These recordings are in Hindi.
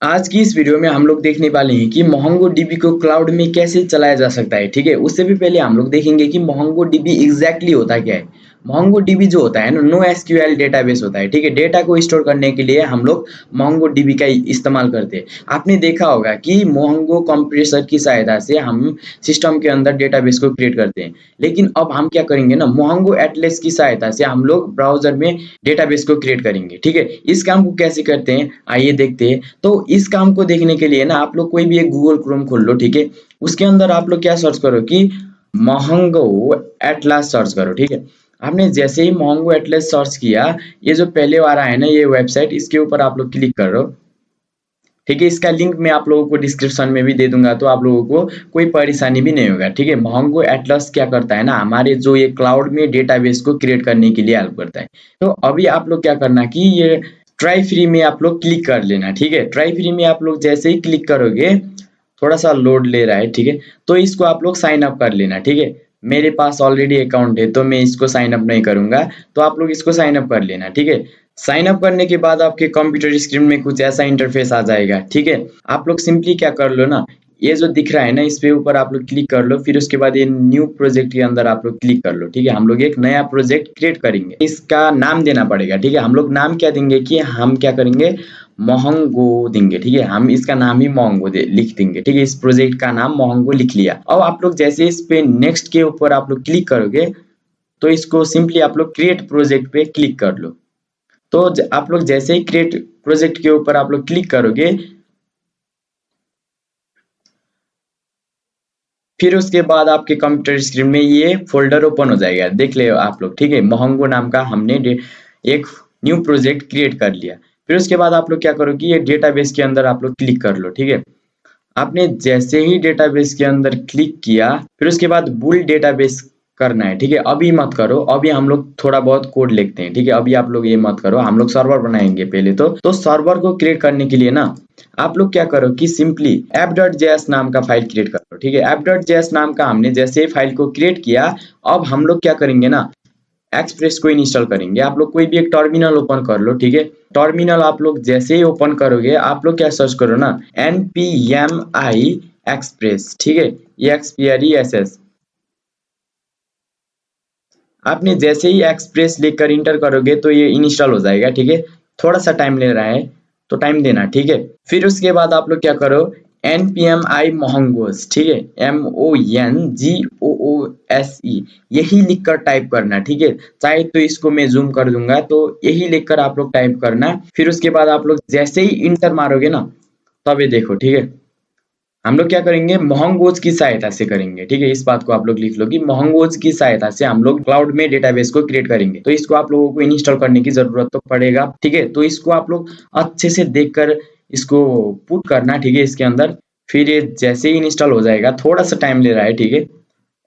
आज की इस वीडियो में हम लोग देखने वाले हैं कि मोंगोडीबी को क्लाउड में कैसे चलाया जा सकता है। ठीक है, उससे भी पहले हम लोग देखेंगे कि मोंगोडीबी एग्जैक्टली होता क्या है। मोंगोडीबी जो होता है ना, नो एसक्यूएल डेटाबेस होता है। ठीक है, डेटा को स्टोर करने के लिए हम लोग मोंगोडीबी का इस्तेमाल करते हैं। आपने देखा होगा कि मोंगो कंप्रेसर की सहायता से हम सिस्टम के अंदर डेटाबेस को क्रिएट करते हैं। लेकिन अब हम क्या करेंगे ना, मोंगो एटलस की सहायता से हम लोग ब्राउजर में डेटाबेस को क्रिएट करेंगे। ठीक है, इस काम को कैसे करते हैं आइए देखते हैं। तो इस काम को देखने के लिए ना आप लोग कोई भी एक गूगल क्रोम खोल लो। ठीक है, उसके अंदर आप लोग क्या सर्च करो कि मोहंगो एटलस सर्च करो। ठीक है, आपने जैसे ही मोहंगो एटलस सर्च किया, ये जो पहले वाला है ना ये वेबसाइट, इसके ऊपर आप लोग क्लिक करो। ठीक है, इसका लिंक मैं आप लोगों को डिस्क्रिप्शन में भी दे दूंगा, तो आप लोगों को कोई परेशानी भी नहीं होगा। ठीक है, मोंगो एटलस क्या करता है ना, हमारे जो ये क्लाउड में डेटाबेस को क्रिएट करने के लिए हेल्प करता है। तो अभी आप लोग क्या करना कि ये ट्राई फ्री में आप लोग क्लिक कर लेना। ठीक है, ट्राई फ्री में आप लोग जैसे ही क्लिक करोगे, थोड़ा सा लोड ले रहा है। ठीक है, तो इसको आप लोग साइन अप कर लेना। ठीक है, मेरे पास ऑलरेडी अकाउंट है तो मैं इसको साइन अप नहीं करूंगा, तो आप लोग इसको साइन अप कर लेना। ठीक है, साइन अप करने के बाद आपके कंप्यूटर स्क्रीन में कुछ ऐसा इंटरफेस आ जाएगा। ठीक है, आप लोग सिंपली क्या कर लो ना, ये जो दिख रहा है ना इस पे ऊपर आप लोग क्लिक कर लो, फिर उसके बाद ये न्यू प्रोजेक्ट के अंदर आप लोग क्लिक कर लो। ठीक है, हम लोग एक नया प्रोजेक्ट क्रिएट करेंगे, इसका नाम देना पड़ेगा। ठीक है, हम लोग नाम क्या देंगे कि हम क्या करेंगे, मोहंगो देंगे। ठीक है, हम इसका नाम ही मोहंगो लिख देंगे। ठीक है, इस प्रोजेक्ट का नाम मोहंगो लिख लिया। अब आप लोग जैसे इस पे नेक्स्ट के ऊपर आप लोग क्लिक करोगे, तो इसको सिंपली आप लोग क्रिएट प्रोजेक्ट पे क्लिक कर लो। तो आप लोग जैसे ही क्रिएट प्रोजेक्ट के ऊपर आप लोग क्लिक करोगे, फिर उसके बाद आपके कंप्यूटर स्क्रीन में ये फोल्डर ओपन हो जाएगा। देख ले आप लोग। ठीक है, मोहंगो नाम का हमने एक न्यू प्रोजेक्ट क्रिएट कर लिया। फिर उसके बाद आप लोग क्या करो कि ये डेटाबेस के अंदर आप लोग क्लिक कर लो। ठीक है, आपने जैसे ही डेटाबेस के अंदर क्लिक किया, फिर उसके बाद बुल डेटाबेस करना है। ठीक है, अभी मत करो, अभी हम लोग थोड़ा बहुत कोड लिखते हैं। ठीक है, अभी आप लोग ये मत करो, हम लोग सर्वर बनाएंगे पहले। तो सर्वर को क्रिएट करने के लिए ना आप लोग क्या करो कि सिंपली app.js नाम का फाइल क्रिएट करो। ठीक है, app.js नाम का हमने जैसे फाइल को क्रिएट किया, अब हम लोग क्या करेंगे ना, एक्सप्रेस को इंस्टॉल करेंगे। आप लोग कोई भी एक टर्मिनल ओपन कर लो। ठीक है, टर्मिनल आप लोग जैसे ही ओपन करोगे, आप लोग क्या सर्च करो ना, npmi एक्सप्रेस। ठीक है, EXPRESS। आपने जैसे ही एक्सप्रेस लिखकर इंटर करोगे तो ये इंस्टॉल हो जाएगा। ठीक है, थोड़ा सा टाइम ले रहा है, तो टाइम देना। ठीक है, फिर उसके बाद आप लोग क्या करो, npmi मोहंगोस। ठीक है, MONGOOSE, यही लिखकर टाइप करना। ठीक है, चाहे तो इसको मैं जूम कर दूंगा, तो यही लिखकर आप लोग टाइप करना। फिर उसके बाद आप लोग जैसे ही इंटर मारोगे ना, तब ये देखो। ठीक है, हम लोग क्या करेंगे, मोहंगोज की सहायता से करेंगे। ठीक है, इस बात को आप लोग लिख लो कि मोहंगोज की सहायता से हम लोग क्लाउड में डेटाबेस को क्रिएट करेंगे। तो इसको आप लोगों को इंस्टॉल करने की जरूरत तो पड़ेगा। ठीक है, तो इसको आप लोग अच्छे से देखकर इसको पुट करना। ठीक है, इसके अंदर फिर ये जैसे ही इंस्टॉल हो जाएगा, थोड़ा सा टाइम ले रहा है। ठीक है,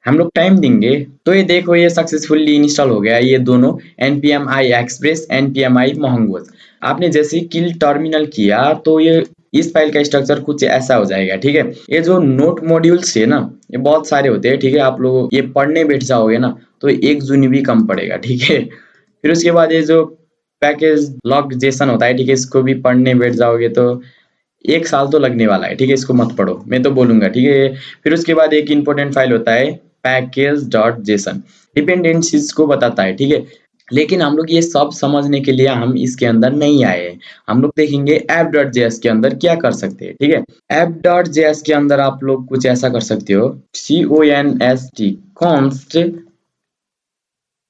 हम लोग टाइम देंगे। तो ये देखो, ये सक्सेसफुली इंस्टॉल हो गया, ये दोनों npmi एक्सप्रेस, npmi मोहंगोज। आपने जैसे ही किल टर्मिनल किया, तो ये इस फाइल का स्ट्रक्चर कुछ ऐसा हो जाएगा। ठीक है, ये जो नोट मॉड्यूल्स है ना, ये बहुत सारे होते हैं। ठीक है, आप लोग ये पढ़ने बैठ जाओगे ना, तो 1 GB कम पड़ेगा। ठीक है, फिर उसके बाद ये जो पैकेज लॉग जेसन होता है, ठीक है, इसको भी पढ़ने बैठ जाओगे तो 1 साल तो लगने वाला है। ठीक है, इसको मत पढ़ो, मैं तो बोलूंगा। ठीक है, फिर उसके बाद एक इंपॉर्टेंट फाइल होता है पैकेज डॉट जेसन, डिपेंडेंसीज को बताता है। ठीक है, लेकिन हम लोग ये सब समझने के लिए हम इसके अंदर नहीं आए हैं। हम लोग देखेंगे app.js के अंदर क्या कर सकते हैं। ठीक है, app.js के अंदर आप लोग कुछ ऐसा कर सकते हो, const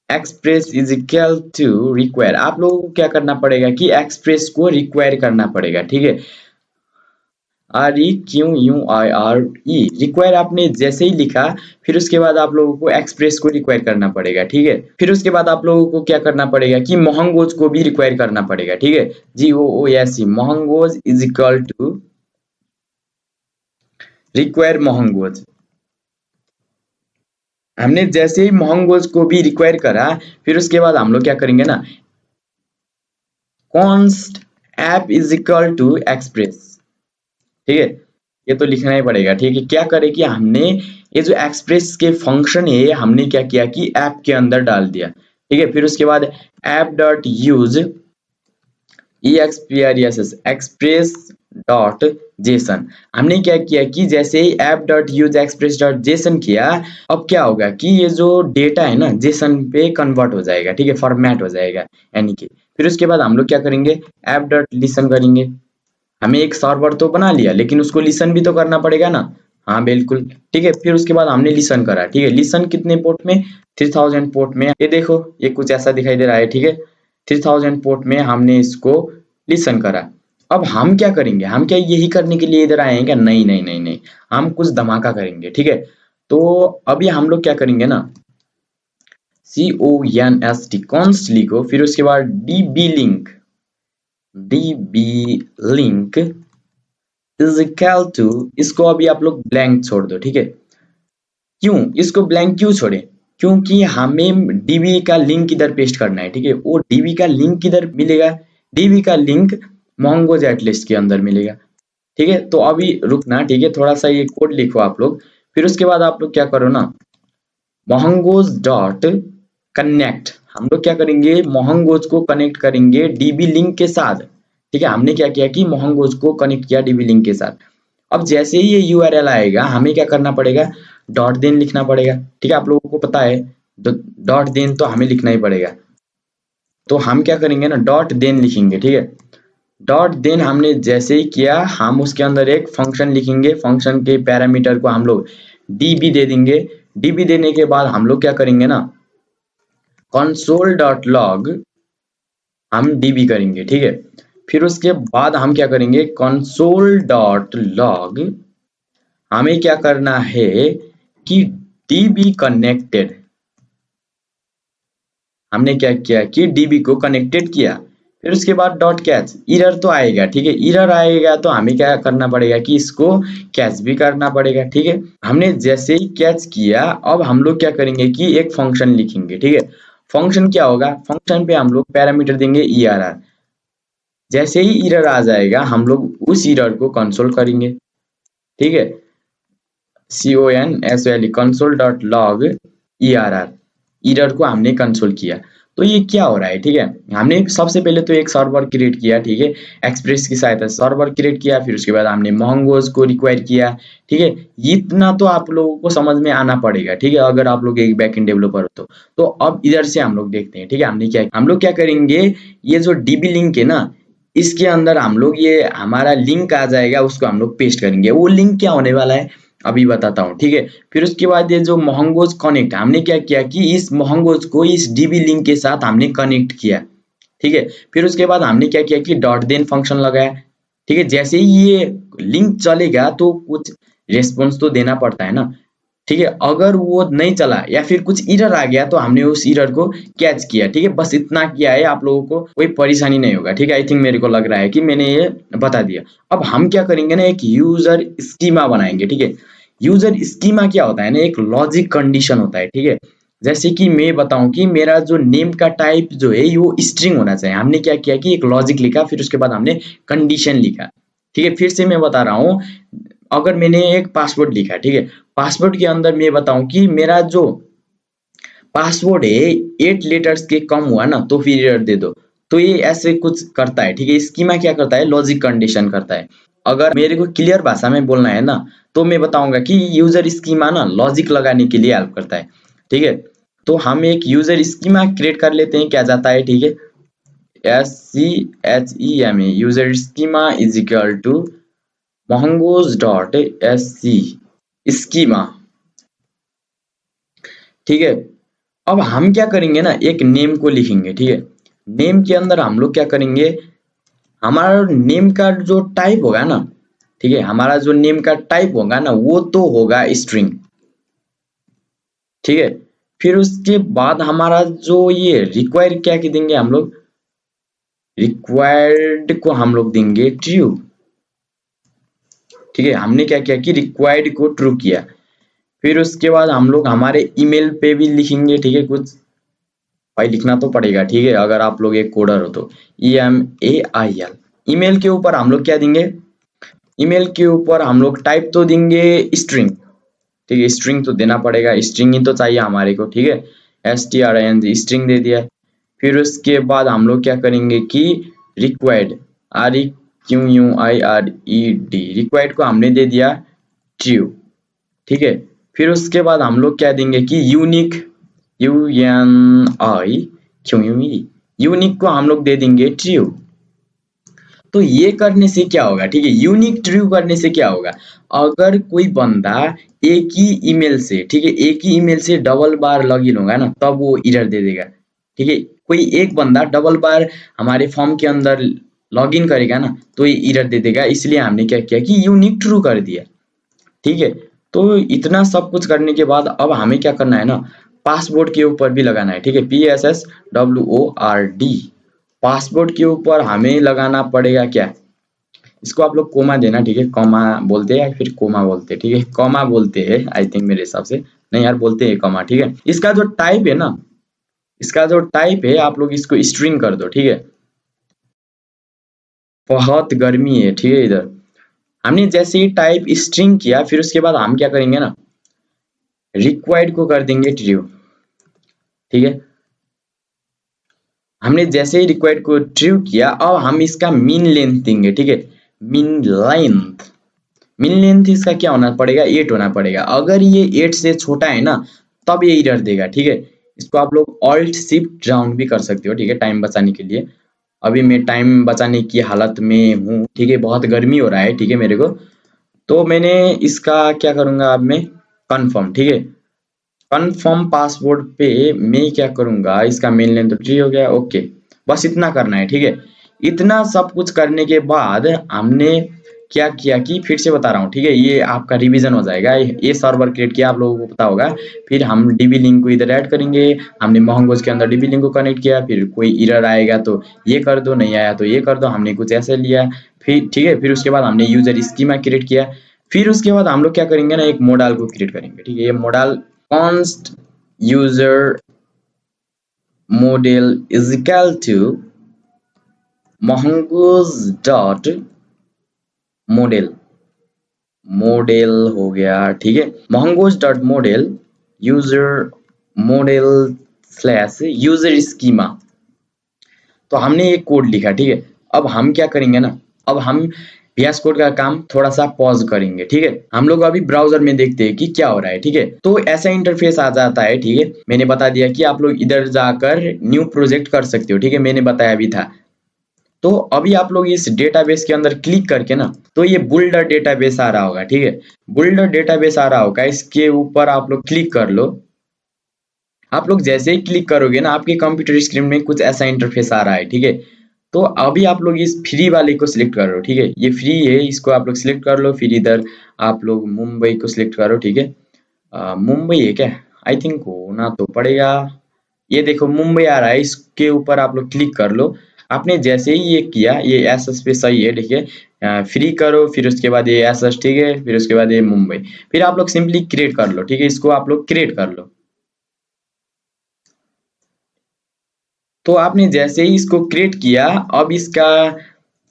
express is equal to require. आप लोगों को क्या करना पड़ेगा कि एक्सप्रेस को रिक्वायर करना पड़ेगा। ठीक है, REQUIRE, रिक्वायर आपने जैसे ही लिखा, फिर उसके बाद आप लोगों को एक्सप्रेस को रिक्वायर करना पड़ेगा। ठीक है, फिर उसके बाद आप लोगों को क्या करना पड़ेगा कि मोहंगोज को भी रिक्वायर करना पड़ेगा। ठीक है, GOOSE, mongoose is equal to require mongoose. हमने जैसे ही मोहंगोज को भी रिक्वायर करा, फिर उसके बाद हम लोग क्या करेंगे ना, const app is equal to express. ठीक है, ये तो लिखना ही पड़ेगा। ठीक है, क्या करें कि हमने ये जो एक्सप्रेस के फंक्शन है, हमने क्या किया कि ऐप के अंदर डाल दिया। ठीक है, फिर उसके बाद app dot use EXPRESS express dot JSON. हमने क्या किया कि जैसे ही app dot use express dot JSON किया, अब क्या होगा कि ये जो डेटा है ना जेसन पे कन्वर्ट हो जाएगा, ठीक है, फॉर्मेट हो जाएगा यानी कि। फिर उसके बाद हम लोग क्या करेंगे, ऐप डॉट लिसन करेंगे। हमें एक सर्वर तो बना लिया लेकिन उसको लिसन भी तो करना पड़ेगा ना। हाँ बिल्कुल, ठीक है। फिर उसके बाद हमने लिसन करा, ठीक है। लिसन कितने पोर्ट में, 3000 पोर्ट में। ये देखो ये कुछ ऐसा दिखाई दे रहा है, ठीक है। 3000 पोर्ट में हमने इसको लिसन करा। अब हम क्या करेंगे, हम क्या यही करने के लिए इधर आए हैं क्या, नहीं नहीं नहीं नहीं, हम कुछ धमाका करेंगे, ठीक है। तो अभी हम लोग क्या करेंगे ना, CONST कॉन्स्ट लिखो, फिर उसके बाद DB link is equal to, इसको अभी आप लोग ब्लैंक छोड़ दो, ठीक है। क्यों इसको ब्लैंक क्यों छोड़े, क्योंकि हमें डीबी का लिंक इधर पेस्ट करना है, ठीक है। वो डीबी का लिंक किधर मिलेगा, डीबी का लिंक मोंगो लिस्ट के अंदर मिलेगा, ठीक है। तो अभी रुकना, ठीक है, थोड़ा सा ये कोड लिखो आप लोग। फिर उसके बाद आप लोग क्या करो ना, मोहंगोज डॉट कनेक्ट, हम लोग क्या करेंगे, मोहंगोज को कनेक्ट करेंगे डीबी लिंक के साथ, ठीक है। हमने क्या किया कि मोहंगोज को कनेक्ट किया डीबी लिंक के साथ। अब जैसे ही ये यूआरएल आएगा हमें क्या करना पड़ेगा, डॉट देन लिखना पड़ेगा, ठीक है। आप लोगों को पता है डॉट देन तो हमें लिखना ही पड़ेगा। तो हम क्या करेंगे ना, डॉट देन लिखेंगे, ठीक है। डॉट देन हमने जैसे ही किया, हम उसके अंदर एक फंक्शन लिखेंगे, फंक्शन के पैरामीटर को हम लोग डीबी दे देंगे। डीबी देने के बाद हम लोग क्या करेंगे ना, कंसोल डॉट लॉग हम डीबी करेंगे, ठीक है। फिर उसके बाद हम क्या करेंगे, कंसोल डॉट लॉग हमें क्या करना है कि डीबी कनेक्टेड, हमने क्या किया कि डीबी को कनेक्टेड किया। फिर उसके बाद डॉट कैच, इरर तो आएगा, ठीक है। इरर आएगा तो हमें क्या करना पड़ेगा कि इसको कैच भी करना पड़ेगा, ठीक है। हमने जैसे ही कैच किया, अब हम लोग क्या करेंगे कि एक फंक्शन लिखेंगे, ठीक है। फंक्शन क्या होगा, फंक्शन पे हम लोग पैरामीटर देंगे ERR। जैसे ही इरर आ जाएगा हम लोग उस इरर को कंसोल करेंगे, ठीक है। CONSOL console dot log ERR, error को हमने कंसोल किया। तो ये क्या हो रहा है, ठीक है। हमने सबसे पहले तो एक सर्वर क्रिएट किया, ठीक है। एक्सप्रेस की सहायता से सर्वर क्रिएट किया, फिर उसके बाद हमने मोंगोज को रिक्वायर किया, ठीक है। इतना तो आप लोगों को समझ में आना पड़ेगा, ठीक है, अगर आप लोग एक बैकएंड डेवलपर हो तो अब इधर से हम लोग देखते हैं, ठीक है। हम लोग क्या करेंगे, ये जो डीबी लिंक है ना, इसके अंदर हम लोग ये हमारा लिंक आ जाएगा, उसको हम लोग पेस्ट करेंगे। वो लिंक क्या होने वाला है अभी बताता हूँ, ठीक है। फिर उसके बाद ये जो मोहंगोज कनेक्ट, हमने क्या किया कि इस मोहंगोज को इस डीबी लिंक के साथ हमने कनेक्ट किया, ठीक है। फिर उसके बाद हमने क्या किया कि डॉट देन फंक्शन लगाया, ठीक है। जैसे ही ये लिंक चलेगा तो कुछ रेस्पॉन्स तो देना पड़ता है ना, ठीक है। अगर वो नहीं चला या फिर कुछ इरर आ गया तो हमने उस इरर को कैच किया, ठीक है। बस इतना किया है, आप लोगों को कोई परेशानी नहीं होगा, ठीक है। आई थिंक मेरे को लग रहा है कि मैंने ये बता दिया। अब हम क्या करेंगे ना, एक यूजर स्कीमा बनाएंगे, ठीक है। यूजर स्कीमा क्या होता है ना, एक लॉजिक कंडीशन होता है, ठीक है। जैसे कि मैं बताऊं कि मेरा जो नेम का टाइप जो है वो स्ट्रिंग होना चाहिए, हमने क्या किया कि एक लॉजिक लिखा, फिर उसके बाद हमने कंडीशन लिखा, ठीक है। फिर से मैं बता रहा हूँ, अगर मैंने एक पासवर्ड लिखा, ठीक है, पासवर्ड के अंदर मैं बताऊं कि मेरा जो पासवर्ड है 8 लेटर्स के कम हुआ ना तो फिर एरर दे दो। तो ये ऐसे कुछ करता है, ठीक है। स्कीमा क्या करता है, लॉजिक कंडीशन करता है। अगर मेरे को क्लियर भाषा में बोलना है ना तो मैं बताऊंगा कि यूजर स्कीमा ना लॉजिक लगाने के लिए हेल्प करता है, ठीक है। तो हम एक यूजर स्कीमा क्रिएट कर लेते हैं, क्या जाता है, ठीक है। SCHEMA user schema is equal to mongoose dot SC schema, ठीक है। अब हम क्या करेंगे ना, एक नेम को लिखेंगे, ठीक है। नेम के अंदर हम लोग क्या करेंगे, हमारा नेम का जो टाइप होगा ना, ठीक है, हमारा जो नेम का टाइप होगा ना वो तो होगा स्ट्रिंग, ठीक है। फिर उसके बाद हमारा जो ये रिक्वायर क्या की देंगे हम लोग, रिक्वायर्ड को हम लोग देंगे ट्रू, ठीक है। हमने क्या किया कि रिक्वायर्ड को ट्रू किया। फिर उसके बाद हम लोग हमारे ईमेल पे भी लिखेंगे, ठीक है। कुछ भाई लिखना तो पड़ेगा, ठीक है, अगर आप लोग एक कोडर हो तो। EMAIL, ईमेल के ऊपर हम लोग क्या देंगे, ईमेल के ऊपर हम लोग टाइप तो देंगे स्ट्रिंग, ठीक है। स्ट्रिंग तो देना पड़ेगा, स्ट्रिंग ही तो चाहिए हमारे को, ठीक है। STRING स्ट्रिंग दे दिया। फिर उसके बाद हम लोग क्या करेंगे कि रिक्वायर्ड, QUIRED, रिक्वायर्ड को हमने दे दिया ट्रू, ठीक है। फिर उसके बाद हम लोग क्या देंगे कि यूनिक, UNIQUE, यूनिक को हम लोग दे देंगे ट्रू। तो ये करने से क्या होगा, ठीक है, यूनिक ट्रू करने से क्या होगा, अगर कोई बंदा एक ही ईमेल से, ठीक है, एक ही ईमेल से डबल बार लॉगिन होगा ना, तब वो एरर दे देगा, ठीक है। कोई एक बंदा डबल बार हमारे फॉर्म के अंदर लॉगिन करेगा ना, तो ये एरर दे देगा, इसलिए हमने क्या किया कि यूनिक ट्रू कर दिया, ठीक है। तो इतना सब कुछ करने के बाद अब हमें क्या करना है ना, पासवर्ड के ऊपर भी लगाना है, ठीक है, PASSWORD, पासवर्ड के ऊपर हमें लगाना पड़ेगा क्या, इसको आप लोग कोमा देना, ठीक है, कॉमा बोलते हैं या फिर कोमा बोलते हैं, ठीक है, कॉमा बोलते हैं आई थिंक, मेरे हिसाब से नहीं यार बोलते हैं कॉमा, ठीक है। इसका जो टाइप है ना, इसका जो टाइप है आप लोग इसको स्ट्रिंग कर दो, ठीक है। बहुत गर्मी है, ठीक है, इधर हमने जैसे ही टाइप स्ट्रिंग किया, फिर उसके बाद हम क्या करेंगे ना, रिक्वायर्ड को कर देंगे ट्रू, ठीक है। हमने जैसे ही रिक्वायर्ड को ट्रू किया, अब हम इसका मीन लेंथ देंगे, ठीक है, मीन लेंथ, मीन लेंथ इसका क्या होना पड़ेगा, 8 होना पड़ेगा। अगर ये 8 से छोटा है ना, तब ये एरर देगा, ठीक है। इसको आप लोग ऑल्ट शिफ्ट डाउन भी कर सकते हो, ठीक है, टाइम बचाने के लिए। अभी मैं टाइम बचाने की हालत में हूँ, ठीक है, बहुत गर्मी हो रहा है, ठीक है, मेरे को। तो मैंने इसका क्या करूँगा, अब मैं कन्फर्म, ठीक है, कन्फर्म पासवर्ड पे मैं क्या करूँगा, इसका मेन लेंथ तो ट्री हो गया, ओके, बस इतना करना है, ठीक है। इतना सब कुछ करने के बाद हमने क्या किया कि फिर से बता रहा हूँ, ठीक है, ये आपका रिवीजन हो जाएगा, ये सर्वर क्रिएट किया, आप लोगों को पता होगा। फिर हम डीबी लिंक को इधर ऐड करेंगे, हमने मोहंगोज के अंदर डीबी लिंक को कनेक्ट किया, फिर कोई एरर आएगा तो ये कर दो, नहीं आया तो ये कर दो, हमने कुछ ऐसे लिया, फिर ठीक है, फिर उसके बाद हमने यूजर स्कीमा क्रिएट किया। फिर उसके बाद हम लोग क्या करेंगे ना, एक मॉडल को क्रिएट करेंगे, ठीक है, ये model const user model is equal to mongoose dot model, model हो गया, ठीक है, mongoose dot model user model slash user schema. तो हमने एक कोड लिखा, ठीक है। अब हम क्या करेंगे ना, अब हम VS कोड का काम थोड़ा सा पॉज करेंगे, ठीक है। हम लोग अभी ब्राउजर में देखते हैं कि क्या हो रहा है, ठीक है। तो ऐसा इंटरफेस आ जाता है, ठीक है, मैंने बता दिया कि आप लोग इधर जाकर न्यू प्रोजेक्ट कर सकते हो, ठीक है, मैंने बताया भी था। तो अभी आप लोग इस डेटाबेस के अंदर क्लिक करके ना, तो ये बुल्डर डेटाबेस आ रहा होगा, ठीक है, बुल्डर डेटाबेस आ रहा होगा, इसके ऊपर आप लोग क्लिक कर लो। आप लोग जैसे ही क्लिक करोगे ना, आपके कंप्यूटर स्क्रीन में कुछ ऐसा इंटरफेस आ रहा है, ठीक है। तो अभी आप लोग इस फ्री वाले को सिलेक्ट करो, ठीक है, ये फ्री है, इसको आप लोग सिलेक्ट कर लो। फिर इधर आप लोग मुंबई को सिलेक्ट करो, ठीक है, मुंबई है क्या, आई थिंक होना तो पड़ेगा। ये देखो मुंबई आ रहा है, इसके ऊपर आप लोग क्लिक कर लो। आपने जैसे ही ये किया, ये एस पे सही है, ठीक है, फ्री करो, फिर उसके बाद ये एस, ठीक है, फिर उसके बाद ये मुंबई, फिर आप लोग सिंपली क्रिएट कर लो, ठीक है, इसको आप लोग क्रिएट कर लो। तो आपने जैसे ही इसको क्रिएट किया, अब इसका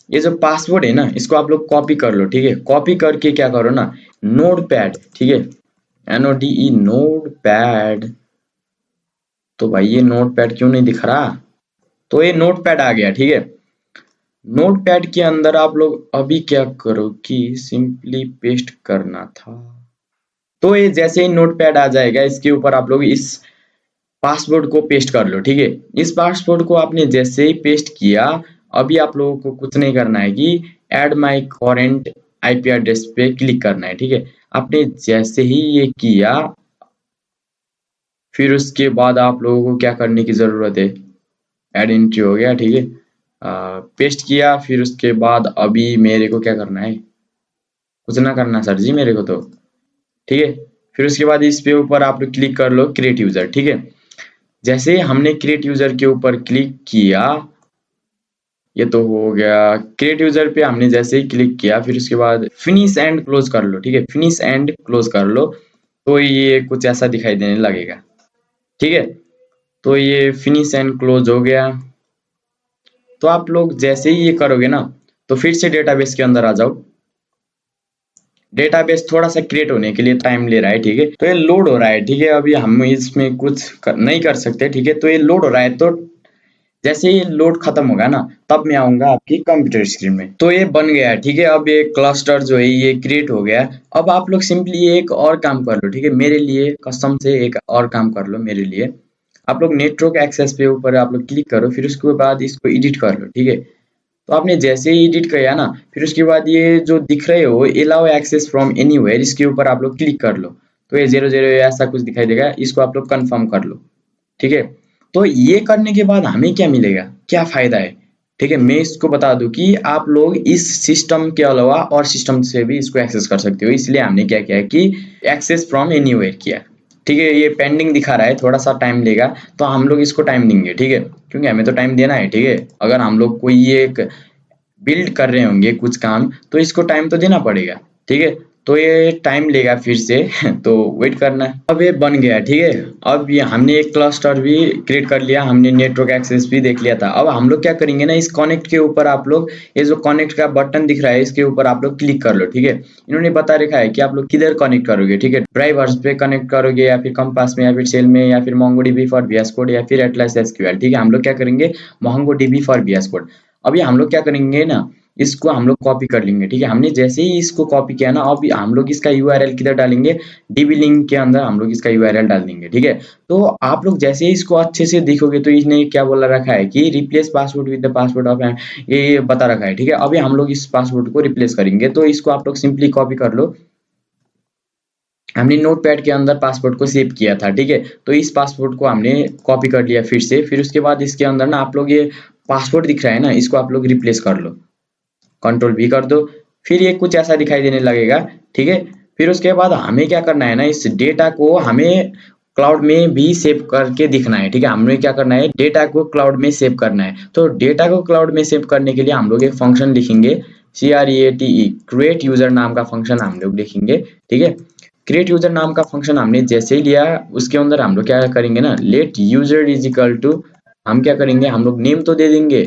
ये जो पासवर्ड है ना, इसको आप लोग कॉपी कर लो, ठीक है, कॉपी करके क्या करो ना, नोट पैड, ठीक है, NODE नोट पैड। तो भाई ये नोट पैड क्यों नहीं दिख रहा, तो ये नोट पैड आ गया, ठीक है। नोट पैड के अंदर आप लोग अभी क्या करो कि सिंपली पेस्ट करना था। तो ये जैसे ही नोट पैड आ जाएगा, इसके ऊपर आप लोग इस पासवर्ड को पेस्ट कर लो, ठीक है। इस पासवर्ड को आपने जैसे ही पेस्ट किया, अभी आप लोगों को कुछ नहीं करना है कि add my current IP address पे क्लिक करना है, ठीक है। आपने जैसे ही ये किया, फिर उसके बाद आप लोगों को क्या करने की जरूरत है, ऐड एंट्री हो गया, ठीक है, पेस्ट किया, फिर उसके बाद अभी मेरे को क्या करना है, कुछ ना करना सर जी मेरे को तो, ठीक है। फिर उसके बाद इस पे ऊपर आप लोग क्लिक कर लो क्रिएट यूजर, ठीक है। जैसे हमने क्रिएट यूजर के ऊपर क्लिक किया, ये तो हो गया, क्रिएट यूजर पे हमने जैसे ही क्लिक किया, फिर उसके बाद फिनिश एंड क्लोज कर लो, ठीक है, फिनिश एंड क्लोज कर लो। तो ये कुछ ऐसा दिखाई देने लगेगा, ठीक है। तो ये फिनिश एंड क्लोज हो गया। तो आप लोग जैसे ही ये करोगे ना, तो फिर से डेटाबेस के अंदर आ जाओ। डेटाबेस थोड़ा सा क्रिएट होने के लिए टाइम ले रहा है, ठीक है, तो ये लोड हो रहा है, ठीक है। अभी हम इसमें कुछ नहीं कर सकते, ठीक है, तो ये लोड हो रहा है। तो जैसे ये लोड खत्म होगा ना, तब मैं आऊंगा आपकी कंप्यूटर स्क्रीन में। तो ये बन गया है, ठीक है। अब ये क्लस्टर जो है ये क्रिएट हो गया। अब आप लोग सिंपली एक और काम कर लो, ठीक है। मेरे लिए कसम से एक और काम कर लो मेरे लिए। आप लोग नेटवर्क एक्सेस पे ऊपर आप लोग क्लिक करो, फिर उसके बाद इसको एडिट कर लो, ठीक है। तो आपने जैसे ही एडिट किया ना, फिर उसके बाद ये जो दिख रहे हो अलाउ एक्सेस फ्रॉम एनीवेयर, इसके ऊपर आप लोग क्लिक कर लो। तो ये 00 ऐसा कुछ दिखाई देगा, इसको आप लोग कंफर्म कर लो, ठीक है। तो ये करने के बाद हमें क्या मिलेगा, क्या फायदा है, ठीक है। मैं इसको बता दूं कि आप लोग इस सिस्टम के अलावा और सिस्टम से भी इसको एक्सेस कर सकते हो। इसलिए हमने क्या किया है कि एक्सेस फ्रॉम एनीवेयर किया, ठीक है। ये पेंडिंग दिखा रहा है, थोड़ा सा टाइम लेगा, तो हम लोग इसको टाइम देंगे, ठीक है, क्योंकि हमें तो टाइम देना है, ठीक है। अगर हम लोग कोई एक बिल्ड कर रहे होंगे कुछ काम, तो इसको टाइम तो देना पड़ेगा, ठीक है। तो ये टाइम लेगा फिर से तो वेट करना है। अब ये बन गया, ठीक है। अब ये हमने एक क्लस्टर भी क्रिएट कर लिया, हमने नेटवर्क एक्सेस भी देख लिया था। अब हम लोग क्या करेंगे ना, इस कनेक्ट के ऊपर आप लोग ये जो कनेक्ट का बटन दिख रहा है इसके ऊपर आप लोग क्लिक कर लो, ठीक है। इन्होंने बता रखा है कि आप लोग किधर कनेक्ट करोगे, ठीक है। ड्राइवर्स पे कनेक्ट करोगे, या फिर कंपास में, या फिर सेल में, या फिर मोंगोडीबी फॉर VS कोड, या फिर एटलास एसक्यूएल, ठीक है। हम लोग क्या करेंगे, मोंगोडीबी फॉर VS कोड। अभी हम लोग क्या करेंगे ना, इसको हम लोग कॉपी कर लेंगे, ठीक है। हमने जैसे ही इसको कॉपी किया ना, अब हम लोग इसका यूआरएल किधर डालेंगे, डीबी लिंक के अंदर हम लोग इसका यूआरएल डाल देंगे, ठीक है। तो आप लोग जैसे ही इसको अच्छे से देखोगे तो इसने क्या बोला रखा है कि replace password with the password of, ये बता रखा है, ठीक है। अभी हम लोग इस पासवर्ड को रिप्लेस करेंगे, तो इसको आप लोग सिंपली कॉपी कर लो। हमने नोटपैड के अंदर पासवर्ड को सेव किया था, ठीक है। तो इस पासवर्ड को हमने कॉपी कर लिया फिर से। फिर उसके बाद इसके अंदर ना आप लोग ये पासवर्ड दिख रहा है ना, इसको आप लोग रिप्लेस कर लो, कंट्रोल भी कर दो। फिर ये कुछ ऐसा दिखाई देने लगेगा, ठीक है। फिर उसके बाद हमें क्या करना है ना, इस डेटा को हमें क्लाउड में भी सेव करके दिखना है, ठीक है। हमें क्या करना है, डेटा को क्लाउड में सेव करना है। तो डेटा को क्लाउड में सेव करने के लिए हम लोग एक फंक्शन लिखेंगे, CREATE, क्रिएट यूजर नाम का फंक्शन हम लोग लिखेंगे, ठीक है। क्रिएट यूजर नाम का फंक्शन हमने जैसे ही लिया, उसके अंदर हम लोग क्या करेंगे ना, let user is equal to, हम क्या करेंगे, हम लोग नेम तो दे देंगे,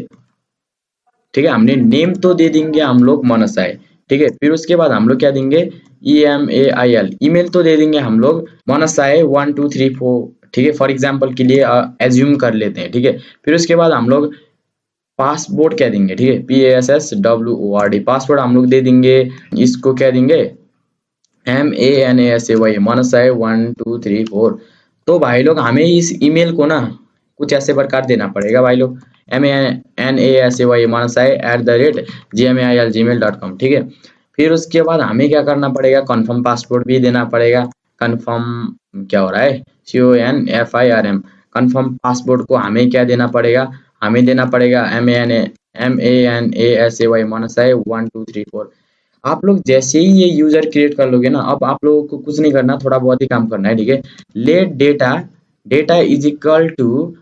ठीक है। हमने नेम तो दे देंगे हम लोग मनसाय, ठीक है। फिर उसके बाद हम लोग क्या देंगे, EMAIL, ईमेल तो दे देंगे हम लोग मनसाय 1234, ठीक है। फॉर एग्जाम्पल के लिए एज्यूम कर लेते हैं, ठीक है। फिर उसके बाद हम लोग पासवर्ड क्या देंगे, ठीक है, PASSWORD, पासवर्ड हम लोग दे देंगे। इसको क्या देंगे, MANASAY, मनसाय 1234। तो भाई लोग हमें इस ईमेल को ना कुछ ऐसे प्रकार देना पड़ेगा भाई लोग, MANASAY मनसाय @gmail.com, ठीक है। फिर उसके बाद हमें क्या करना पड़ेगा, कन्फर्म पासवर्ड भी देना पड़ेगा। कन्फर्म क्या हो रहा है, CONFIRM, कन्फर्म पासवर्ड को हमें क्या देना पड़ेगा, हमें देना पड़ेगा MANASAY मनसाय 1234। आप लोग जैसे ही ये यूजर क्रिएट कर लोगे ना, अब आप लोगों को कुछ नहीं करना, थोड़ा बहुत ही काम करना है, ठीक है। Let data, data is equal to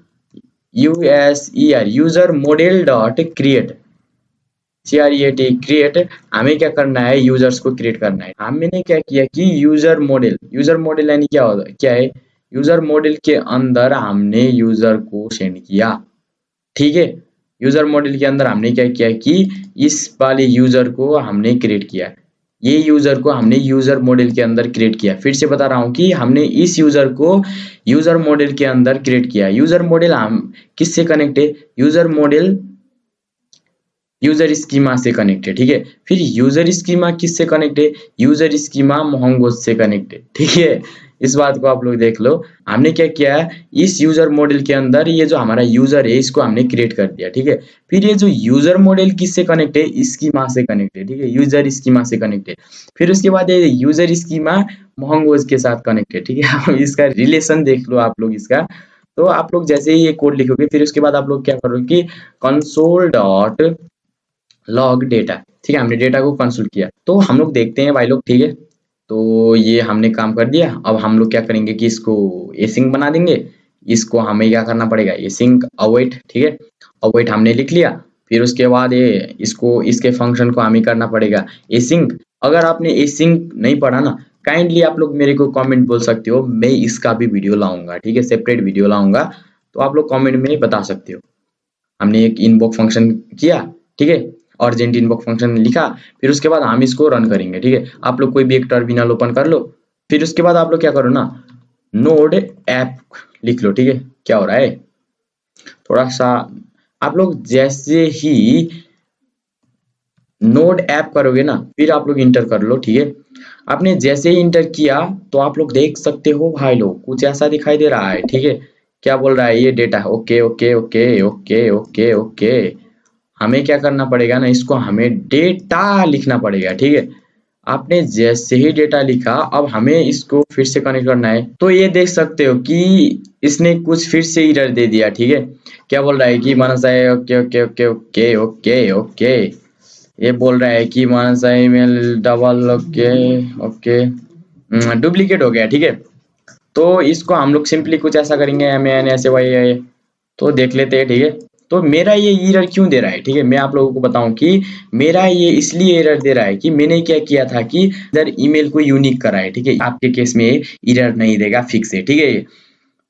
USER, user model dot create, CREAT, create. हमें क्या करना है, यूजर्स को क्रिएट करना है। हमने क्या किया कि यूजर मॉडल, यूजर मॉडल यानी क्या होता है, क्या है, यूजर मॉडल के अंदर हमने यूजर को सेंड किया, ठीक है। यूजर मॉडल के अंदर हमने क्या किया कि इस वाले यूजर को हमने क्रिएट किया, ये यूजर को हमने यूजर मॉडल के अंदर क्रिएट किया। फिर से बता रहा हूं कि हमने इस यूजर को यूजर मॉडल के अंदर क्रिएट किया। यूजर मॉडल हम किससे कनेक्ट है, यूजर मॉडल यूजर स्कीमा से कनेक्ट है, ठीक है। फिर यूजर स्कीमा किससे कनेक्ट है, यूजर स्कीमा मोहंगोज से कनेक्ट है, ठीक है। इस बात को आप लोग देख लो। हमने क्या किया, इस यूजर मॉडल के अंदर ये जो हमारा यूजर है इसको हमने क्रिएट कर दिया, ठीक है। फिर ये जो यूजर मॉडल किससे कनेक्ट है, स्कीमा से कनेक्ट है, ठीक है, यूजर स्कीमा से कनेक्ट है। फिर उसके बाद ये यूजर स्कीमा मोहंगोज के साथ कनेक्ट है, ठीक है। अब इसका रिलेशन देख लो आप लोग इसका। तो आप लोग जैसे ही ये कोड लिखोगे, फिर उसके बाद आप लोग क्या करोगे कि कंसोल डॉट लॉग डेटा, ठीक है। हमने डेटा को कंसोल किया, तो हम लोग देखते हैं भाई लोग, ठीक है। तो ये हमने काम कर दिया। अब हम लोग क्या करेंगे कि इसको एसिंक बना देंगे। इसको हमें क्या करना पड़ेगा, एसिंक अवेट, ठीक है। अवेट हमने लिख लिया। फिर उसके बाद ये इसको, इसके फंक्शन को हमें करना पड़ेगा एसिंक। अगर आपने एसिंक नहीं पढ़ा ना, काइंडली आप लोग मेरे को कमेंट बोल सकते हो, मैं इसका भी वीडियो लाऊंगा, ठीक है, सेपरेट वीडियो लाऊंगा। तो आप लोग कमेंट में बता सकते हो। हमने एक इनबॉक्स फंक्शन किया, ठीक है, अर्जेंट इनबॉक्स फंक्शन लिखा। फिर उसके बाद हम इसको रन करेंगे, ठीक है। आप लोग कोई भी एक टर्मिनल ओपन कर लो। फिर उसके बाद आप लोग क्या करो ना, नोड ऐप लिख लो, ठीक है। क्या हो रहा है, थोड़ा सा आप लोग जैसे ही नोड ऐप करोगे ना, फिर आप लोग इंटर कर लो, ठीक है। आपने जैसे ही इंटर किया तो आप लोग देख सकते हो भाई लोग, कुछ ऐसा दिखाई दे रहा है, ठीक है। क्या बोल रहा है ये data, okay okay okay okay okay okay. हमें क्या करना पड़ेगा ना, इसको हमें डेटा लिखना पड़ेगा, ठीक है। आपने जैसे ही डेटा लिखा, अब हमें इसको फिर से कनेक्ट करना है। तो ये देख सकते हो कि इसने कुछ फिर से एरर दे दिया, ठीक है। क्या बोल रहा है कि मानस है, okay okay okay okay okay okay. ये बोल रहा है कि मानस है email double, okay okay, duplicate हो गया, ठीक है। तो इसको हम लोग सिंपली कुछ ऐसा करेंगे, एम एन ऐसे वाई, तो देख लेते हैं, ठीक है। तो मेरा ये एरर क्यों दे रहा है, ठीक है, मैं आप लोगों को बताऊं कि मेरा ये इसलिए एरर दे रहा है कि मैंने क्या किया था कि इधर ईमेल को यूनिक करा है, ठीक है। आपके केस में एरर नहीं देगा, फिक्स है, ठीक है।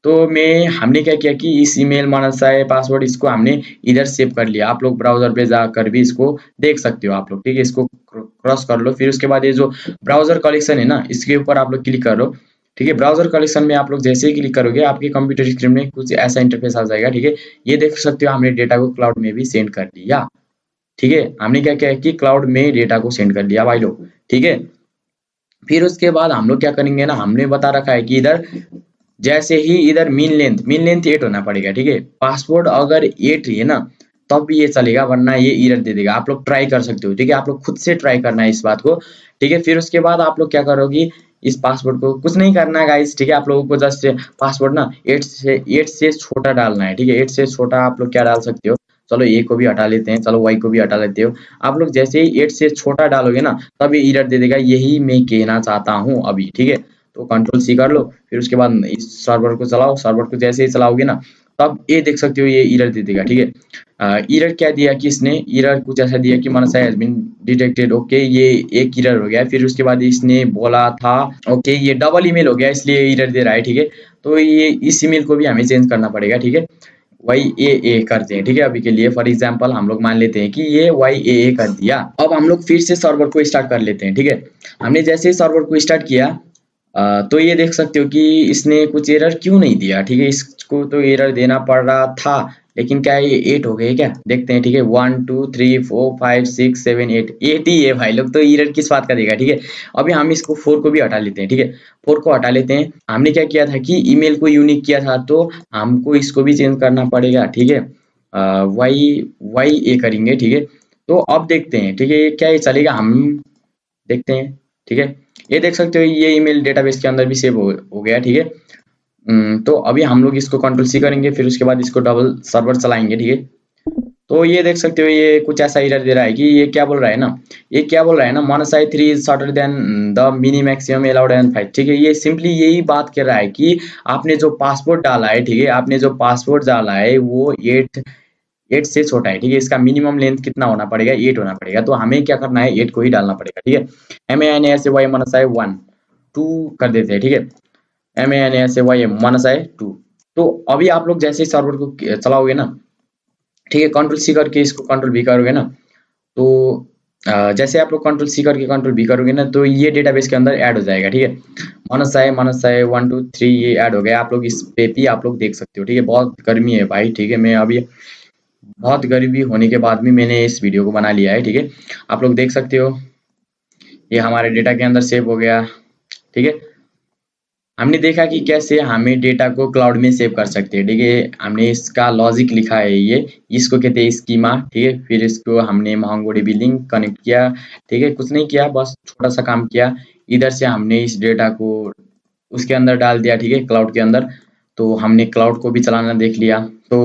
तो मैं हमने क्या किया कि इस ईमेल मानसा है पासवर्ड, इसको हमने इधर सेव कर लिया। आप लोग ब्राउजर पे जाकर भी इसको देख सकते हो आप लोग, ठीक है। इसको क्रॉस कर लो, फिर उसके बाद ये जो ब्राउजर कलेक्शन है ना, इसके ऊपर आप लोग क्लिक कर लो, ठीक है। ब्राउजर कलेक्शन में आप लोग जैसे ही क्लिक करोगे, आपके कंप्यूटर स्क्रीन में कुछ ऐसा इंटरफेस आ जाएगा, ठीक है। ये देख सकते हो हमने डेटा को क्लाउड में भी सेंड कर दिया, ठीक है। हमने क्या किया कि क्लाउड में डेटा को सेंड कर दिया भाई लोग, ठीक है। फिर उसके बाद हम लोग क्या करेंगे ना, हमने बता रखा है कि इधर जैसे ही इधर मीन लेंथ 8 होना पड़ेगा, ठीक है। पासवर्ड अगर 8 है ना, तब भी ये चलेगा, वरना ये एरर दे देगा। आप लोग ट्राई कर सकते हो, ठीक है। आप लोग खुद से ट्राई करना है इस बात को, ठीक है। फिर उसके बाद आप लोग क्या करोगे, इस पासवर्ड को कुछ नहीं करना है गाइस, ठीक है। आप लोगों को जस्ट पासवर्ड ना 8 से छोटा डालना है, ठीक है। 8 से छोटा आप लोग क्या डाल सकते हो, चलो ए को भी हटा लेते हैं, चलो वाई को भी हटा लेते हो। आप लोग जैसे ही 8 से छोटा डालोगे ना, तब ये एरर दे देगा, यही मैं कहना चाहता हूँ अभी, ठीक है। तो कंट्रोल सी कर लो, फिर उसके बाद इस सर्वर को चलाओ। सर्वर को जैसे ही चलाओगे ना, तब ये देख सकते हो ये एरर दे देगा, ठीक है। एरर क्या दिया कि इसने एरर कुछ ऐसा दिया कि मनसा हैज बीन डिटेक्टेड, ओके। ये एक एरर हो गया। फिर उसके बाद इसने बोला था, ओके, ये डबल ईमेल हो गया, इसलिए एरर दे रहा है, ठीक है। तो ये इस ईमेल को भी हमें चेंज करना पड़ेगा, ठीक है। वाई ए करते हैं, ठीक है। अभी के लिए फॉर एग्जांपल हम लोग मान लेते हैं कि ये वाई ए कर दिया। अब हम लोग फिर से सर्वर को स्टार्ट कर लेते हैं, ठीक है। हमने जैसे ही सर्वर को स्टार्ट किया, तो ये देख सकते हो कि इसने कुछ एरर क्यों नहीं दिया, ठीक है। इसको तो एरर देना पड़ रहा था, लेकिन क्या ये 8 हो गए क्या, देखते हैं, ठीक है। 1 2 3 4 5 6 7 8 8 ही है भाई लोग, तो एरर किस बात का देगा, ठीक है। अभी हम इसको 4 को भी हटा लेते हैं, ठीक है। 4 को हटा लेते हैं। हमने क्या किया था कि ईमेल को यूनिक किया था, तो हमको इसको भी चेंज करना पड़ेगा, ठीक है। वाई वाई ए करेंगे, ठीक है। तो अब देखते हैं, ठीक है, ये क्या ये चलेगा, हम देखते हैं, ठीक है। ये देख सकते हो ये ईमेल डेटाबेस के अंदर भी सेव हो गया, ठीक है। तो अभी हम लोग इसको कंट्रोल सी करेंगे, फिर उसके बाद इसको डबल सर्वर चलाएंगे, ठीक है। तो ये देख सकते हो ये कुछ ऐसा एरर दे रहा है कि ये क्या बोल रहा है ना, ये क्या बोल रहा है ना, मोनोसाई 3 is shorter than the mini maximum allowed and 5, ठीक है। ये सिंपली यही बात कर रहा है कि आपने जो पासवर्ड डाला है, ठीक है, आपने जो पासवर्ड डाला है वो 8 से छोटा है, ठीक है। इसका मिनिमम लेंथ कितना होना पड़ेगा, 8 होना पड़ेगा। तो हमें क्या करना है, 8 को ही डालना पड़ेगा, ठीक है। M A N S Y मनसाई 1 2 कर देते हैं, ठीक है। M A N S Y मनसाई 2। तो अभी आप लोग जैसे सर्वर को चलाओगे ना, ठीक है, कंट्रोल सी करके इसको कंट्रोल भी करोगे ना, तो जैसे आप लोग कंट्रोल सी करके कंट्रोल भी करोगे ना, तो ये डेटाबेस के अंदर ऐड हो जाएगा, ठीक है। मनसाई 1 2 3 ये ऐड हो गया। आप लोग इस पे भी आप लोग देख सकते हो, ठीक है। बहुत गर्मी है भाई, ठीक है। मैं अभी बहुत गरीबी होने के बाद भी मैंने इस वीडियो को बना लिया है, ठीक है। आप लोग देख सकते हो ये हमारे डेटा के अंदर सेव हो गया, ठीक है। हमने देखा कि कैसे हमें डेटा को क्लाउड में सेव कर सकते हैं, ठीक है। हमने इसका लॉजिक लिखा है, ये इसको कहते हैं स्कीमा, ठीक है। फिर इसको हमने मोंगोडीबी लिंक कनेक्ट किया, ठीक है। कुछ नहीं किया, बस छोटा सा काम किया। इधर से हमने इस डेटा को उसके अंदर डाल दिया, ठीक है, क्लाउड के अंदर। तो हमने क्लाउड को भी चलाना देख लिया। तो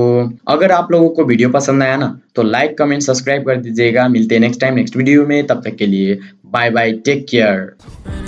अगर आप लोगों को वीडियो पसंद आया ना, तो लाइक कमेंट सब्सक्राइब कर दीजिएगा। मिलते हैं नेक्स्ट टाइम नेक्स्ट वीडियो में, तब तक के लिए बाय बाय, टेक केयर।